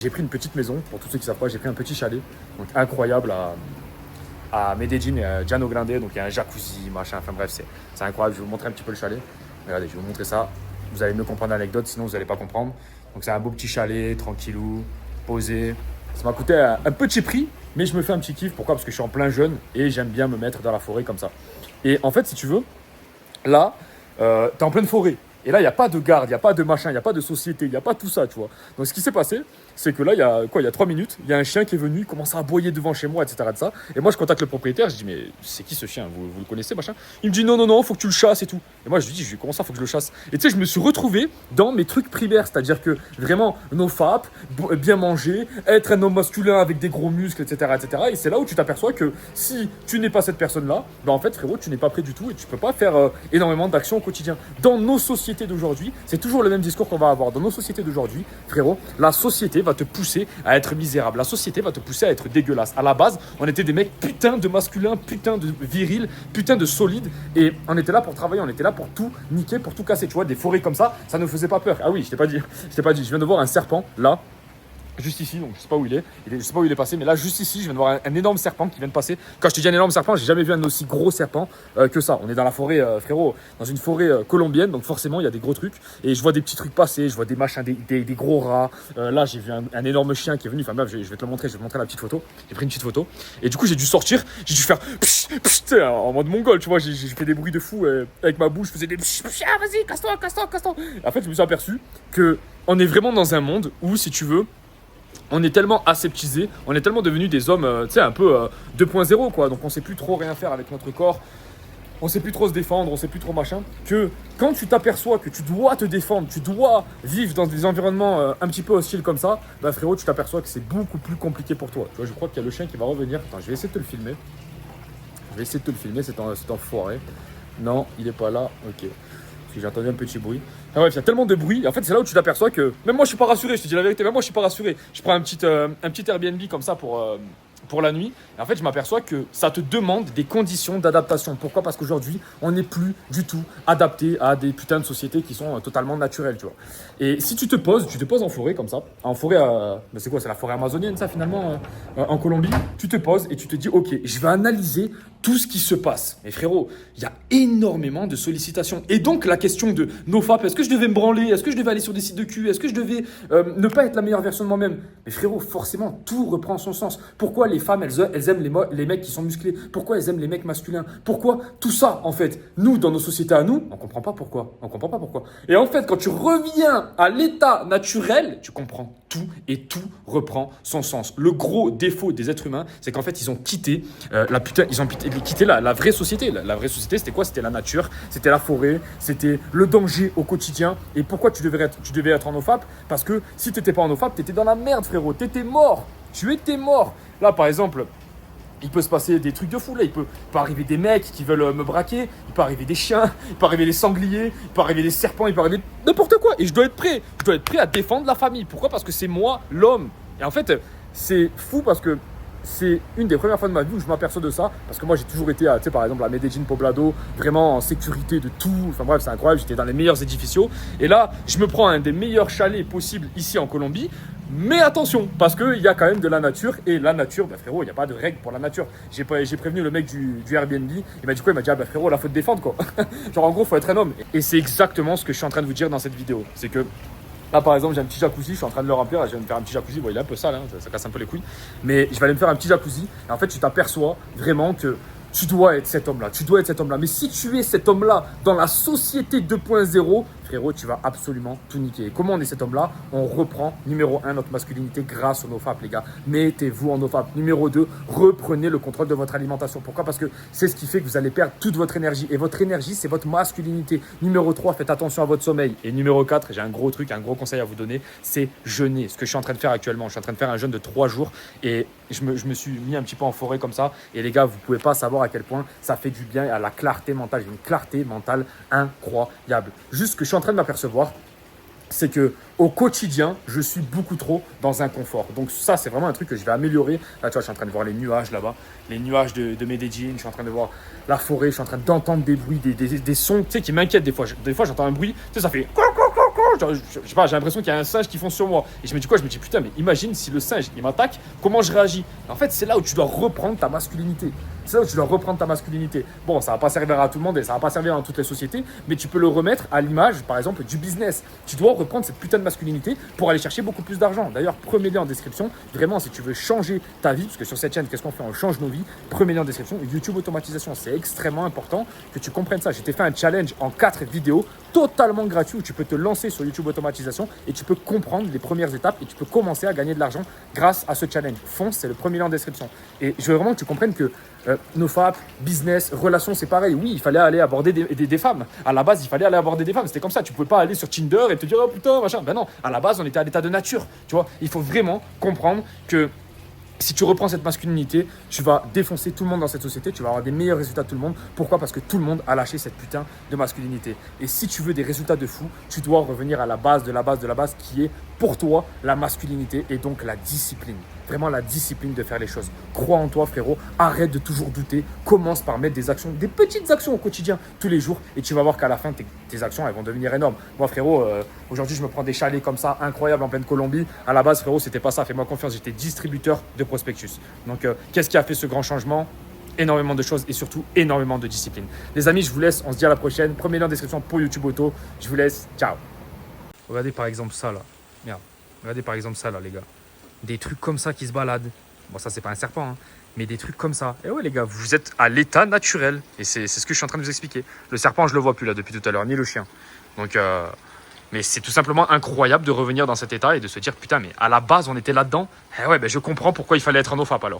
J'ai pris une petite maison, pour tous ceux qui savent pas, j'ai pris un petit chalet, donc incroyable à Medellín et à Llano Grande, donc il y a un jacuzzi, machin, enfin bref, c'est incroyable. Je vais vous montrer un petit peu le chalet. Regardez, je vais vous montrer ça, vous allez mieux comprendre l'anecdote, sinon vous n'allez pas comprendre. Donc c'est un beau petit chalet, tranquillou, posé. Ça m'a coûté un petit prix, mais je me fais un petit kiff. Pourquoi? Parce que je suis en plein jeune et j'aime bien me mettre dans la forêt comme ça. Et en fait, si tu veux, là, t'es en pleine forêt. Et là, il n'y a pas de garde, il n'y a pas de machin, il n'y a pas de société, il n'y a pas tout ça, tu vois. Donc, ce qui s'est passé, c'est que là, il y a 3 minutes, il y a un chien qui est venu, il commence à aboyer devant chez moi, etc. De ça. Et moi, je contacte le propriétaire, je dis, mais c'est qui ce chien? Vous le connaissez, machin? Il me dit, non, non, non, faut que tu le chasses et tout. Et moi, je lui dis, comment ça, faut que je le chasse? Et tu sais, je me suis retrouvé dans mes trucs primaires, c'est-à-dire que vraiment, no fap, bien manger, être un homme masculin avec des gros muscles, etc. etc. Et c'est là où tu t'aperçois que si tu n'es pas cette personne-là, ben en fait, frérot, tu n'es pas prêt du tout et tu peux pas faire énormément d'actions au quotidien. Dans nos sociétés d'aujourd'hui, c'est toujours le même discours qu'on va avoir. Dans nos sociétés d'aujourd'hui, frérot, la société va te pousser à être misérable. La société va te pousser à être dégueulasse. À la base, on était des mecs putain de masculins, putain de virils, putain de solides. Et on était là pour travailler, on était là pour tout niquer, pour tout casser. Tu vois, des forêts comme ça ne faisait pas peur. Ah oui, je t'ai pas dit. Je viens de voir un serpent, là. Juste ici, donc je sais pas où il est. Je sais pas où il est passé, mais là, juste ici, je viens de voir un énorme serpent qui vient de passer. Quand je te dis un énorme serpent, j'ai jamais vu un aussi gros serpent que ça. On est dans la forêt, frérot, dans une forêt colombienne, donc forcément, il y a des gros trucs. Et je vois des petits trucs passer, je vois des machins, des gros rats. Là, j'ai vu un énorme chien qui est venu. Enfin, bref, je vais te le montrer, je vais te montrer la petite photo. J'ai pris une petite photo. Et du coup, j'ai dû sortir, j'ai dû faire psh, psh, en mode mongol, tu vois. J'ai fait des bruits de fou avec ma bouche, je faisais des psh, psh, ah, vas-y, casse-toi, casse-toi, casse-toi. En fait, je me suis aperçu que on est vraiment dans un monde où, si tu veux, on est tellement aseptisé, on est tellement devenus des hommes, tu sais, un peu 2.0 quoi. Donc on sait plus trop rien faire avec notre corps, on sait plus trop se défendre, on sait plus trop machin. Que quand tu t'aperçois que tu dois te défendre, tu dois vivre dans des environnements un petit peu hostiles comme ça, bah frérot, tu t'aperçois que c'est beaucoup plus compliqué pour toi. Tu vois, je crois qu'il y a le chien qui va revenir. Attends, je vais essayer de te le filmer. C'est enfoiré. Non, il est pas là. Ok. Parce que j'ai entendu un petit bruit. Ah bref, il y a tellement de bruit. En fait, c'est là où tu t'aperçois que même moi, je suis pas rassuré. Je te dis la vérité. Même moi, je suis pas rassuré. Je prends un petit Airbnb comme ça pour la nuit. Et en fait, je m'aperçois que ça te demande des conditions d'adaptation. Pourquoi? Parce qu'aujourd'hui, on n'est plus du tout adapté à des putains de sociétés qui sont totalement naturelles, tu vois. Et si tu te poses en forêt comme ça, en forêt, c'est quoi? C'est la forêt amazonienne, ça finalement, en Colombie. Tu te poses et tu te dis, ok, je vais analyser tout ce qui se passe. Mais frérot, il y a énormément de sollicitations. Et donc, la question de NoFap, est-ce que je devais me branler? Est-ce que je devais aller sur des sites de cul? Est-ce que je devais ne pas être la meilleure version de moi-même? Mais frérot, forcément, tout reprend son sens. Pourquoi les femmes, elles aiment les mecs qui sont musclés? Pourquoi elles aiment les mecs masculins? Pourquoi tout ça, en fait, nous, dans nos sociétés à nous, on comprend pas pourquoi. On comprend pas pourquoi. Et en fait, quand tu reviens à l'état naturel, tu comprends tout et tout reprend son sens. Le gros défaut des êtres humains, c'est qu'en fait, ils ont quitté la vraie société. La vraie société, c'était quoi? C'était la nature, c'était la forêt, c'était le danger au quotidien. Et pourquoi tu devais être en OFAP? Parce que si tu n'étais pas en OFAP, tu étais dans la merde, frérot. Tu étais mort. Tu étais mort. Là, par exemple, il peut se passer des trucs de fou là, il peut arriver des mecs qui veulent me braquer, il peut arriver des chiens, il peut arriver des sangliers, il peut arriver des serpents, il peut arriver n'importe quoi. Et je dois être prêt à défendre la famille. Pourquoi? Parce que c'est moi l'homme. Et en fait, c'est fou parce que c'est une des premières fois de ma vie où je m'aperçois de ça. Parce que moi j'ai toujours été, tu sais, par exemple à Medellín, Poblado, vraiment en sécurité de tout. Enfin bref, c'est incroyable, j'étais dans les meilleurs édificios. Et là, je me prends un des meilleurs chalets possibles ici en Colombie. Mais attention, parce qu'il y a quand même de la nature. Et la nature, bah frérot, il n'y a pas de règle pour la nature. J'ai prévenu le mec du Airbnb. Il m'a dit quoi? Il m'a dit, ah bah frérot, là faut te défendre quoi. Genre en gros, faut être un homme. Et c'est exactement ce que je suis en train de vous dire dans cette vidéo. C'est que là, par exemple, j'ai un petit jacuzzi, je suis en train de le remplir. Là, je vais me faire un petit jacuzzi. Bon, il est un peu sale, hein, ça casse un peu les couilles. Mais je vais aller me faire un petit jacuzzi. Et en fait, tu t'aperçois vraiment que tu dois être cet homme-là. Tu dois être cet homme-là. Mais si tu es cet homme-là dans la société 2.0, frérot, tu vas absolument tout niquer. Et comment on est cet homme-là? On reprend, numéro 1, notre masculinité grâce au NoFap, les gars. Mettez-vous en NoFap. Numéro 2, reprenez le contrôle de votre alimentation. Pourquoi? Parce que c'est ce qui fait que vous allez perdre toute votre énergie. Et votre énergie, c'est votre masculinité. Numéro 3, faites attention à votre sommeil. Et numéro 4, j'ai un gros truc, un gros conseil à vous donner, c'est jeûner. Ce que je suis en train de faire actuellement. Je suis en train de faire un jeûne de 3 jours. Et je me suis mis un petit peu en forêt comme ça. Et les gars, vous ne pouvez pas savoir à quel point ça fait du bien à la clarté mentale. J'ai une clarté mentale incroyable. Juste que je suis en train de m'apercevoir, c'est que au quotidien, je suis beaucoup trop dans un confort. Donc ça, c'est vraiment un truc que je vais améliorer. Là, tu vois, je suis en train de voir les nuages là-bas, les nuages de Medellín. Je suis en train de voir la forêt. Je suis en train d'entendre des bruits, des sons, tu sais, qui m'inquiètent des fois. Des fois, j'entends un bruit, tu sais, ça fait je sais pas, j'ai l'impression qu'il y a un singe qui fonce sur moi. Et je me dis quoi? Je me dis putain, mais imagine si le singe il m'attaque, comment je réagis? En fait, c'est là où tu dois reprendre ta masculinité. C'est là où tu dois reprendre ta masculinité. Bon, ça va pas servir à tout le monde et ça va pas servir dans toutes les sociétés, mais tu peux le remettre à l'image, par exemple, du business. Tu dois reprendre cette putain de masculinité pour aller chercher beaucoup plus d'argent. D'ailleurs, premier lien en description. Vraiment, si tu veux changer ta vie, parce que sur cette chaîne, qu'est-ce qu'on fait? On change nos vies. Premier lien en description. YouTube automatisation, c'est extrêmement important que tu comprennes ça. J'ai fait un challenge en 4 vidéos totalement gratuit où tu peux te lancer sur YouTube automatisation et tu peux comprendre les premières étapes et tu peux commencer à gagner de l'argent grâce à ce challenge. Fonce, c'est le premier lien en description. Et je veux vraiment que tu comprennes que NoFap, business, relations, c'est pareil. Oui, il fallait aller aborder des femmes. À la base, il fallait aller aborder des femmes. C'était comme ça. Tu ne pouvais pas aller sur Tinder et te dire oh putain, machin. Ben non, à la base, on était à l'état de nature. Tu vois, il faut vraiment comprendre que si tu reprends cette masculinité, tu vas défoncer tout le monde dans cette société, tu vas avoir des meilleurs résultats de tout le monde. Pourquoi? Parce que tout le monde a lâché cette putain de masculinité. Et si tu veux des résultats de fou, tu dois revenir à la base de la base de la base qui est pour toi la masculinité et donc la discipline. Vraiment la discipline de faire les choses. Crois en toi frérot, arrête de toujours douter, commence par mettre des actions, des petites actions au quotidien tous les jours et tu vas voir qu'à la fin tes actions elles vont devenir énormes. Moi frérot, aujourd'hui je me prends des chalets comme ça incroyables en pleine Colombie. À la base frérot c'était pas ça, fais-moi confiance, j'étais distributeur de prospectus. Donc qu'est-ce qui a fait ce grand changement? Énormément de choses et surtout énormément de discipline. Les amis, je vous laisse, on se dit à la prochaine. Premier lien en description pour YouTube Auto. Je vous laisse, ciao. Regardez par exemple ça là. Merde. Regardez par exemple ça là les gars. Des trucs comme ça qui se baladent. Bon ça c'est pas un serpent hein, mais des trucs comme ça. Et ouais les gars, vous êtes à l'état naturel. Et c'est ce que je suis en train de vous expliquer. Le serpent je le vois plus là depuis tout à l'heure, ni le chien. Donc mais c'est tout simplement incroyable de revenir dans cet état et de se dire putain mais à la base on était là-dedans. Eh ouais ben je comprends pourquoi il fallait être un NoFap alors.